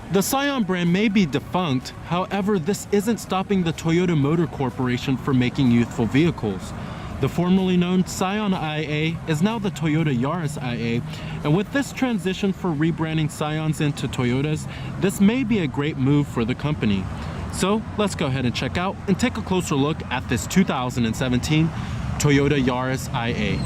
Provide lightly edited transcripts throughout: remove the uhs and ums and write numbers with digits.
The Scion brand may be defunct, however, this isn't stopping the Toyota Motor Corporation from making youthful vehicles. The formerly known Scion IA is now the Toyota Yaris IA, and with this transition for rebranding Scions into Toyotas, this may be a great move for the company. So let's go ahead and check out and take a closer look at this 2017 Toyota Yaris IA.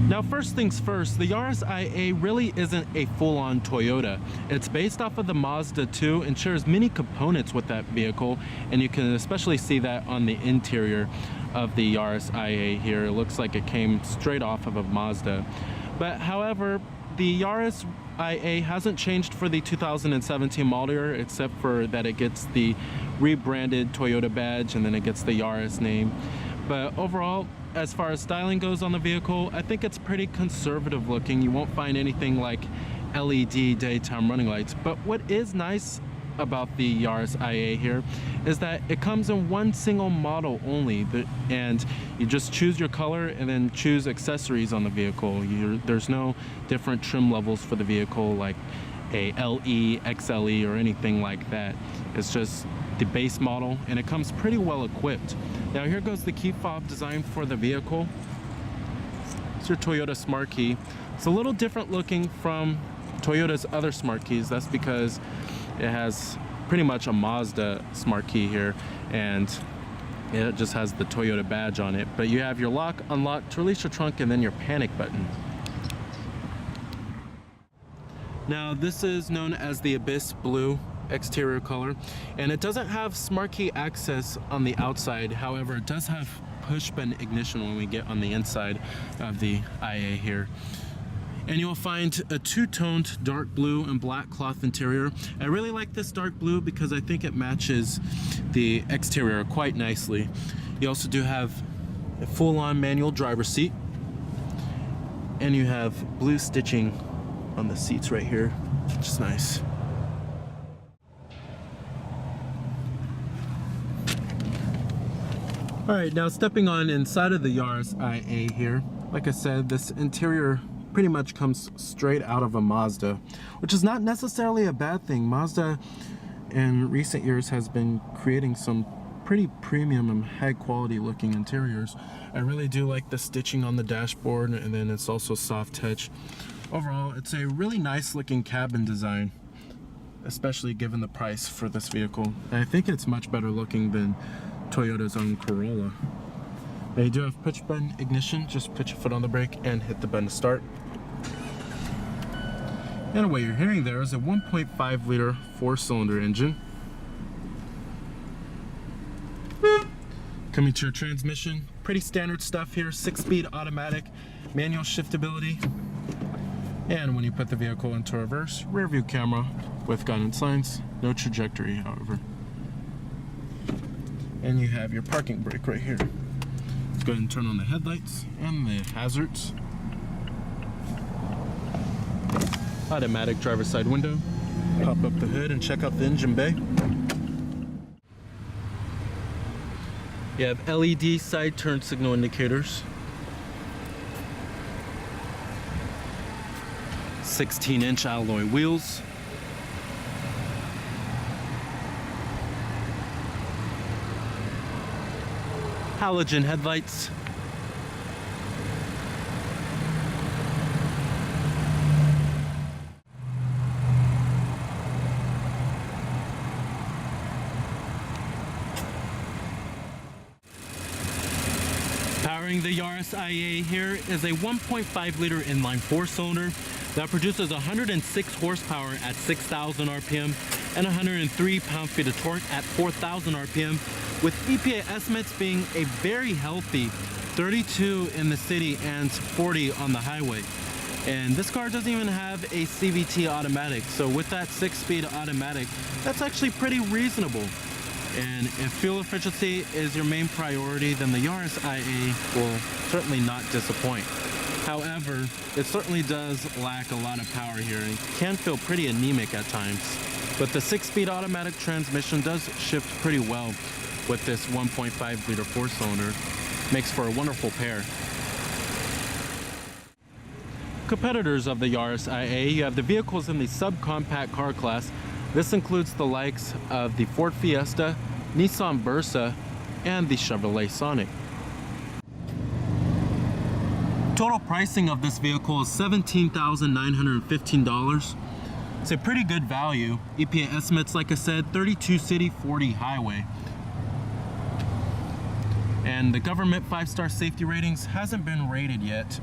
Now, first things first, the Yaris IA really isn't a full-on Toyota. It's based off of the Mazda 2 and shares many components with that vehicle, and you can especially see that on the interior of the Yaris IA here. It looks like it came straight off of a Mazda. But however, the Yaris IA hasn't changed for the 2017 model year, except for that it gets the rebranded Toyota badge and then it gets the Yaris name. But overall, as far as styling goes on the vehicle, I think it's pretty conservative looking. You won't find anything like LED daytime running lights. But what is nice about the Yaris IA here is that it comes in one single model only, and you just choose your color and then choose accessories on the vehicle. There's no different trim levels for the vehicle like a LE, XLE, or anything like that. It's just the base model, and it comes pretty well equipped. Now here goes the key fob design for the vehicle. It's your Toyota Smart Key. It's a little different looking from Toyota's other Smart Keys. That's because it has pretty much a Mazda Smart Key here, and it just has the Toyota badge on it. But you have your lock, unlock, to release your trunk, and then your panic button. Now this is known as the Abyss Blue exterior color, and it doesn't have Smart Key access on the outside. However, it does have push button ignition when we get on the inside of the IA here. And you'll find a two-toned dark blue and black cloth interior. I really like this dark blue because I think it matches the exterior quite nicely. You also do have a full-on manual driver's seat, and you have blue stitching on the seats right here, which is nice. All right, now stepping on inside of the Yaris IA here, like I said, this interior pretty much comes straight out of a Mazda, which is not necessarily a bad thing. Mazda in recent years has been creating some pretty premium and high quality looking interiors. I really do like the stitching on the dashboard, and then it's also soft touch. Overall, it's a really nice looking cabin design, especially given the price for this vehicle. I think it's much better looking than Toyota's own Corolla. Now you do have push button ignition. Just put your foot on the brake and hit the button to start. And what you're hearing there is a 1.5 liter 4-cylinder engine. Coming to your transmission, pretty standard stuff here. 6-speed automatic, manual shiftability. And when you put the vehicle into reverse, rear view camera with guidance signs, no trajectory however. And you have your parking brake right here. Let's go ahead and turn on the headlights and the hazards. Automatic driver's side window. Pop up the hood and check out the engine bay. You have LED side turn signal indicators. 16-inch alloy wheels. Halogen headlights. Powering the Yaris IA here is a 1.5 liter inline 4-cylinder that produces 106 horsepower at 6,000 RPM and 103 pound-feet of torque at 4,000 RPM, with EPA estimates being a very healthy 32 in the city and 40 on the highway. And this car doesn't even have a CVT automatic, so with that 6-speed automatic, that's actually pretty reasonable. And if fuel efficiency is your main priority, then the Yaris IA will certainly not disappoint. However, it certainly does lack a lot of power here and can feel pretty anemic at times. But the 6-speed automatic transmission does shift pretty well with this 1.5 liter 4-cylinder. Makes for a wonderful pair. Competitors of the Yaris IA, you have the vehicles in the subcompact car class. This includes the likes of the Ford Fiesta, Nissan Versa, and the Chevrolet Sonic. Total pricing of this vehicle is $17,915. It's a pretty good value. EPA estimates, like I said, 32 city, 40 highway. And the government 5-star safety ratings hasn't been rated yet.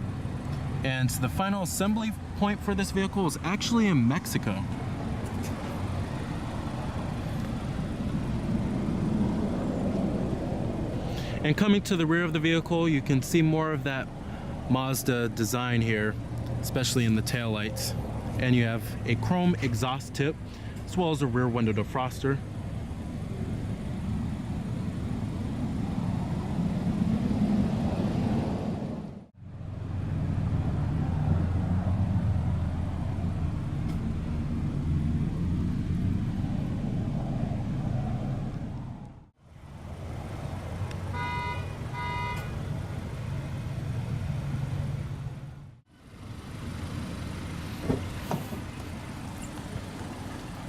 And the final assembly point for this vehicle is actually in Mexico. And coming to the rear of the vehicle, you can see more of that Mazda design here, especially in the taillights. And you have a chrome exhaust tip, as well as a rear window defroster.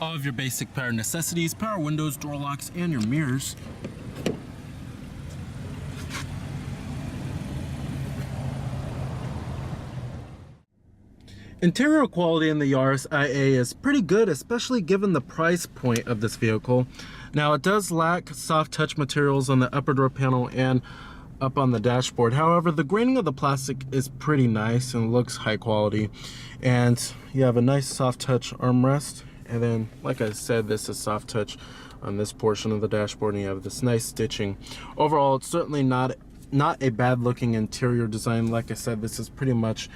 All of your basic power necessities, power windows, door locks, and your mirrors. Interior quality in the Yaris IA is pretty good, especially given the price point of this vehicle. Now, it does lack soft touch materials on the upper door panel and up on the dashboard. However, the graining of the plastic is pretty nice and looks high quality. And you have a nice soft touch armrest. And then, like I said, this is soft touch on this portion of the dashboard, and you have this nice stitching. Overall, it's certainly not a bad looking interior design. Like I said, this is pretty much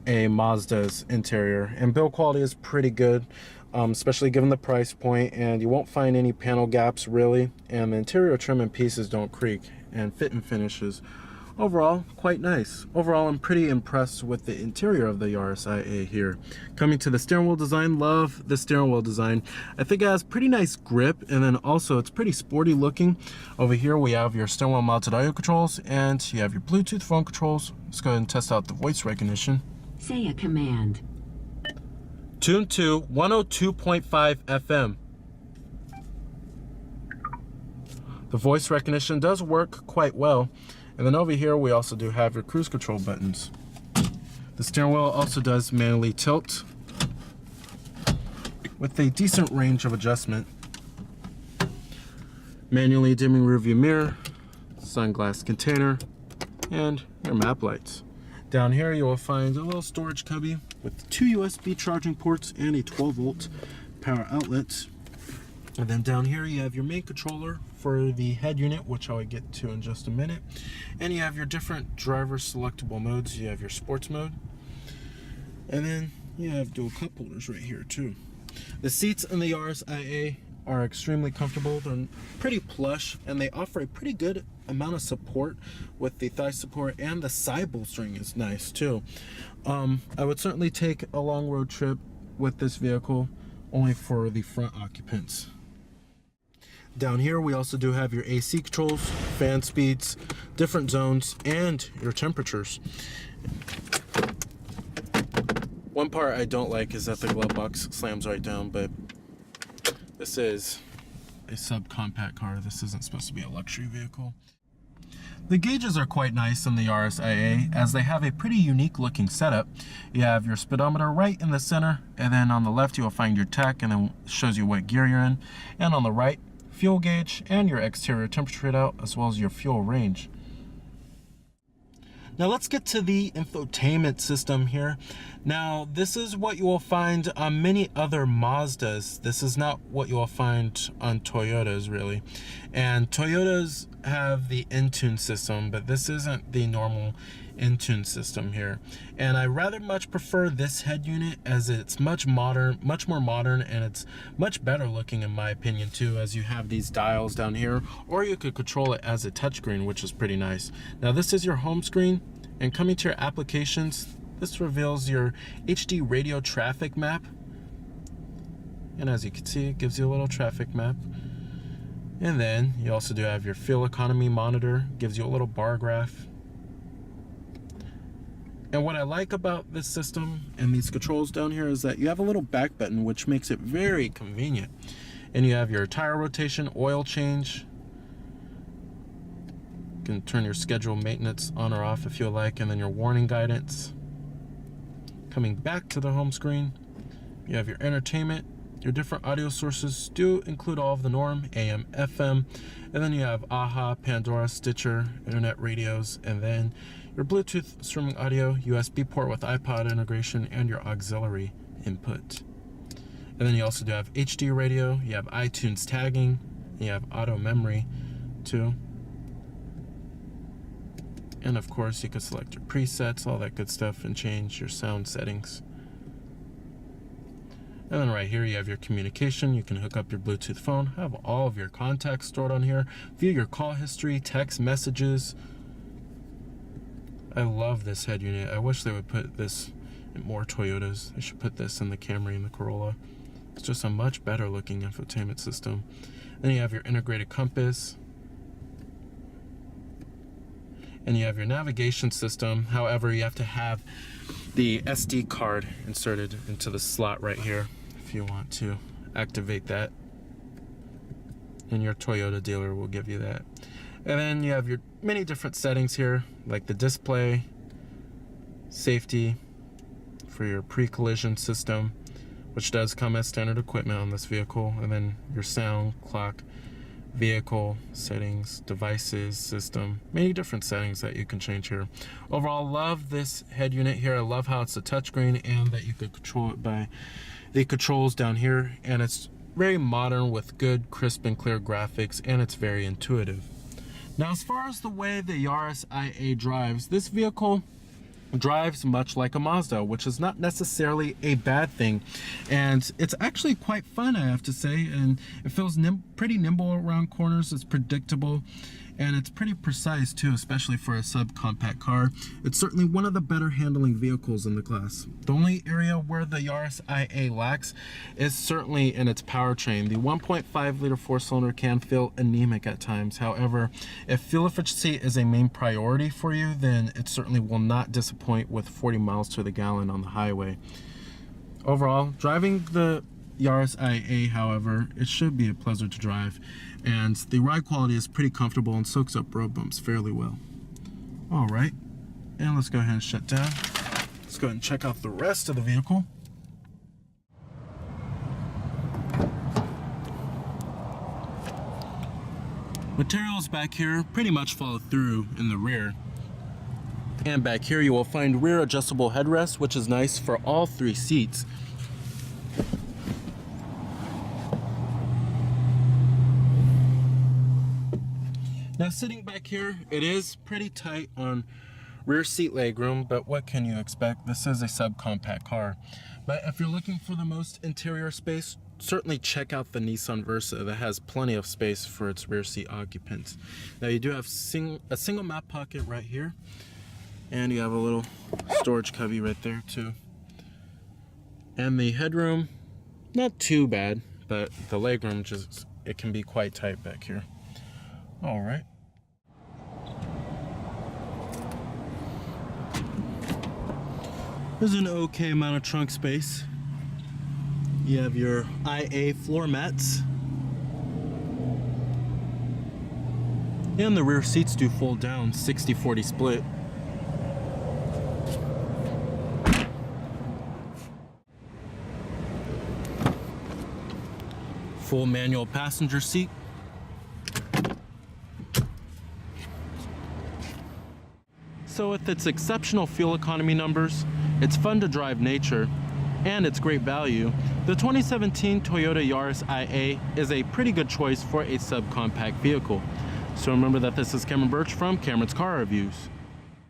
a Mazda's interior, and build quality is pretty good, especially given the price point, and you won't find any panel gaps really, and the interior trim and pieces don't creak, and fit and finishes overall quite nice. Overall, I'm pretty impressed with the interior of the Yaris IA here. Coming to the steering wheel design, love the steering wheel design. I think it has pretty nice grip, and then also it's pretty sporty looking. Over here we have your steering wheel mounted audio controls, and you have your Bluetooth phone controls. Let's go ahead and test out the voice recognition. Say a command. Tune to 102.5 FM. The voice recognition does work quite well. And then over here, we also do have your cruise control buttons. The steering wheel also does manually tilt with a decent range of adjustment. Manually dimming rearview mirror, sunglass container, and your map lights. Down here, you will find a little storage cubby with 2 USB charging ports and a 12-volt power outlet. And then down here, you have your main controller for the head unit, which I'll get to in just a minute. And you have your different driver selectable modes. You have your sports mode. And then you have dual cup holders right here too. The seats in the Yaris IA are extremely comfortable. They're pretty plush, and they offer a pretty good amount of support with the thigh support, and the side bolstering is nice too. I would certainly take a long road trip with this vehicle, only for the front occupants. Down here, we also do have your AC controls, fan speeds, different zones, and your temperatures. One part I don't like is that the glove box slams right down, but this is a subcompact car. This isn't supposed to be a luxury vehicle. The gauges are quite nice in the Yaris IA, as they have a pretty unique looking setup. You have your speedometer right in the center, and then on the left you will find your tach, and then it shows you what gear you're in. And on the right, fuel gauge and your exterior temperature readout, as well as your fuel range. Now let's get to the infotainment system here. Now this is what you will find on many other Mazdas. This is not what you will find on Toyotas really. And Toyotas have the Entune system, but this isn't the normal Entune system here. And I rather much prefer this head unit, as it's much more modern, and it's much better looking in my opinion too, as you have these dials down here, or you could control it as a touchscreen, which is pretty nice. Now this is your home screen, and coming to your applications, this reveals your HD radio traffic map. And as you can see, it gives you a little traffic map. And then you also do have your fuel economy monitor, gives you a little bar graph. And what I like about this system and these controls down here is that you have a little back button, which makes it very convenient. And you have your tire rotation, oil change. You can turn your scheduled maintenance on or off if you like, and then your warning guidance. Coming back to the home screen, you have your entertainment. Your different audio sources do include all of the norm, AM, FM, and then you have AHA, Pandora, Stitcher, internet radios, and then your Bluetooth streaming audio, USB port with iPod integration, and your auxiliary input. And then you also do have HD radio, you have iTunes tagging, you have auto memory too. And of course you can select your presets, all that good stuff, and change your sound settings. And then right here you have your communication. You can hook up your Bluetooth phone, have all of your contacts stored on here, view your call history, text messages. I love this head unit. I wish they would put this in more Toyotas. They should put this in the Camry and the Corolla. It's just a much better looking infotainment system. Then you have your integrated compass. And you have your navigation system. However, you have to have the SD card inserted into the slot right here if you want to activate that. And your Toyota dealer will give you that. And then you have your many different settings here, like the display, safety for your pre-collision system, which does come as standard equipment on this vehicle, and then your sound, clock, vehicle settings, devices, system, many different settings that you can change here. Overall, love this head unit here. I love how it's a touchscreen and that you could control it by the controls down here, and it's very modern with good, crisp and clear graphics, and it's very intuitive. Now, as far as the way the Yaris IA drives, this vehicle drives much like a Mazda, which is not necessarily a bad thing, and it's actually quite fun, I have to say, and it feels pretty nimble around corners. It's predictable, and it's pretty precise too, especially for a subcompact car. It's certainly one of the better handling vehicles in the class. The only area where the Yaris IA lacks is certainly in its powertrain. The 1.5 liter four-cylinder can feel anemic at times. However, if fuel efficiency is a main priority for you, then it certainly will not disappoint with 40 miles to the gallon on the highway. Overall, driving the Yaris IA, however, it should be a pleasure to drive, and the ride quality is pretty comfortable and soaks up road bumps fairly well. All right, and let's go ahead and shut down. Let's go ahead and check out the rest of the vehicle. Materials back here pretty much follow through in the rear. And back here you will find rear adjustable headrests, which is nice for all three seats. Now, sitting back here, it is pretty tight on rear seat legroom, but what can you expect? This is a subcompact car. But if you're looking for the most interior space, certainly check out the Nissan Versa that has plenty of space for its rear seat occupants. Now, you do have a single map pocket right here, and you have a little storage cubby right there too. And the headroom, not too bad, but the legroom just, it can be quite tight back here. All right. There's an okay amount of trunk space. You have your IA floor mats. And the rear seats do fold down, 60-40 split. Full manual passenger seat. So with its exceptional fuel economy numbers, it's fun to drive nature, and it's great value, the 2017 Toyota Yaris IA is a pretty good choice for a subcompact vehicle. So remember that this is Cameron Birch from Cameron's Car Reviews.